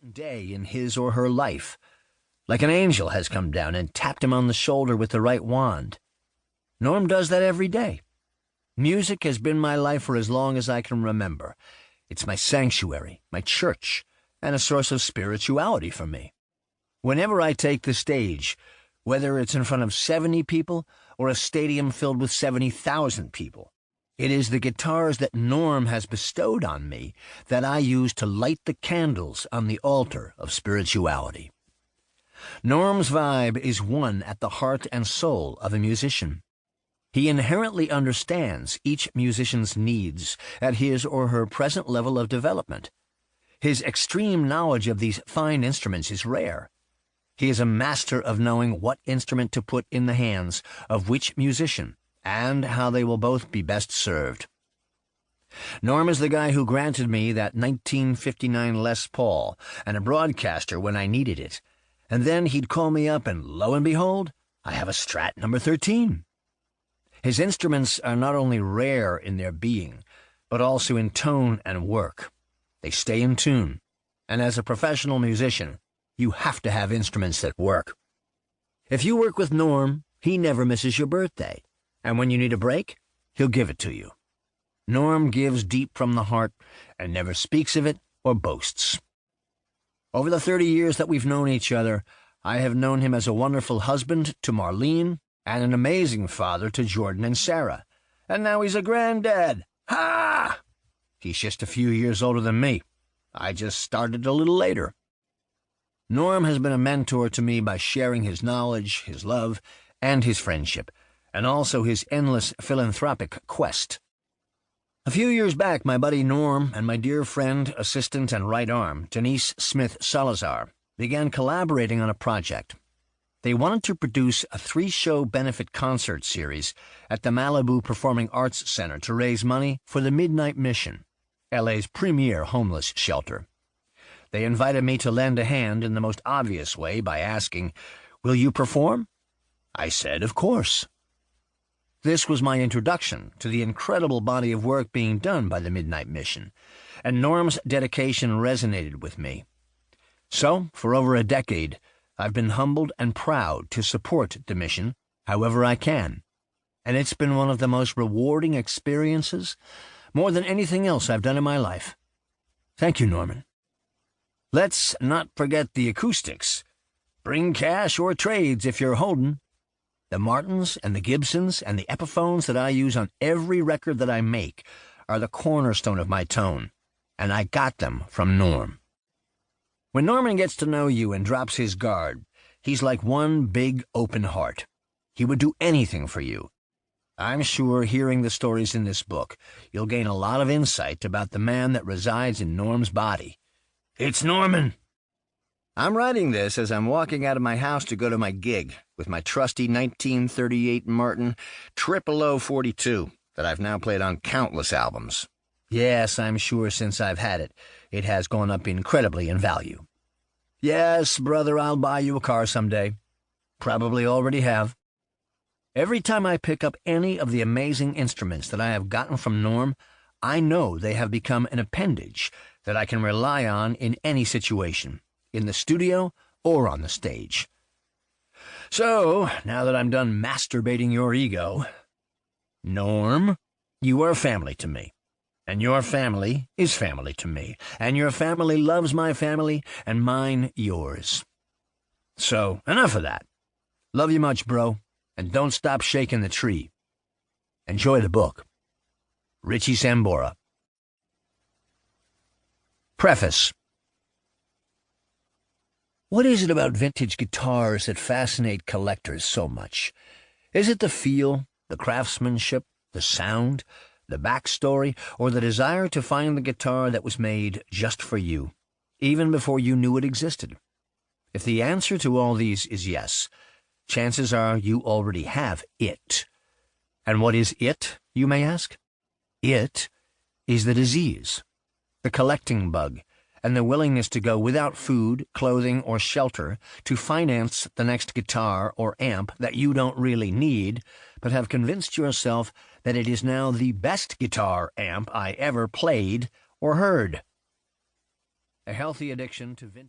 important day in his or her life, like an angel has come down and tapped him on the shoulder with the right wand. Norm does that every day. Music has been my life for as long as I can remember. It's my sanctuary, my church, and a source of spirituality for me. Whenever I take the stage, whether it's in front of 70 people or a stadium filled with 70,000 people, it is the guitars that Norm has bestowed on me that I use to light the candles on the altar of spirituality. Norm's vibe is one at the heart and soul of a musician. He inherently understands each musician's needs at his or her present level of development. His extreme knowledge of these fine instruments is rare. He is a master of knowing what instrument to put in the hands of which musician, and how they will both be best served. Norm is the guy who granted me that 1959 Les Paul and a broadcaster when I needed it, and then he'd call me up and lo and behold, I have a Strat number 13. His instruments are not only rare in their being, but also in tone and work. They stay in tune, and as a professional musician, you have to have instruments that work. If you work with Norm, he never misses your birthday, and when you need a break, he'll give it to you. Norm gives deep from the heart and never speaks of it or boasts. Over the 30 years that we've known each other, I have known him as a wonderful husband to Marlene and an amazing father to Jordan and Sarah, and now he's a granddad. Ha! He's just a few years older than me. I just started a little later. Norm has been a mentor to me by sharing his knowledge, his love, and his friendship, and also his endless philanthropic quest. A few years back, my buddy Norm and my dear friend, assistant, and right arm, Denise Smith Salazar, began collaborating on a project. They wanted to produce a 3-show benefit concert series at the Malibu Performing Arts Center to raise money for the Midnight Mission, LA's premier homeless shelter. They invited me to lend a hand in the most obvious way by asking, "Will you perform?" I said, "Of course." This was my introduction to the incredible body of work being done by the Midnight Mission, and Norm's dedication resonated with me. So, for over a decade, I've been humbled and proud to support the mission however I can, and it's been one of the most rewarding experiences, more than anything else I've done in my life. Thank you, Norman. Let's not forget the acoustics. Bring cash or trades if you're holding. The Martins and the Gibsons and the Epiphones that I use on every record that I make are the cornerstone of my tone, and I got them from Norm. When Norman gets to know you and drops his guard, he's like one big open heart. He would do anything for you. I'm sure hearing the stories in this book, you'll gain a lot of insight about the man that resides in Norm's body. It's Norman! I'm writing this as I'm walking out of my house to go to my gig with my trusty 1938 Martin 0042 that I've now played on countless albums. Yes, I'm sure since I've had it, it has gone up incredibly in value. Yes, brother, I'll buy you a car someday. Probably already have. Every time I pick up any of the amazing instruments that I have gotten from Norm, I know they have become an appendage that I can rely on in any situation, in the studio or on the stage. So, now that I'm done masturbating your ego, Norm, you are family to me. And your family is family to me, and your family loves my family, and mine yours. So, enough of that. Love you much, bro, and don't stop shaking the tree. Enjoy the book. Richie Sambora. Preface. What is it about vintage guitars that fascinate collectors so much? Is it the feel, the craftsmanship, the sound, the backstory, or the desire to find the guitar that was made just for you, even before you knew it existed? If the answer to all these is yes, chances are you already have it. And what is it, you may ask? It is the disease, the collecting bug, and the willingness to go without food, clothing, or shelter to finance the next guitar or amp that you don't really need, but have convinced yourself that it is now the best guitar amp I ever played or heard. A healthy addiction to vintage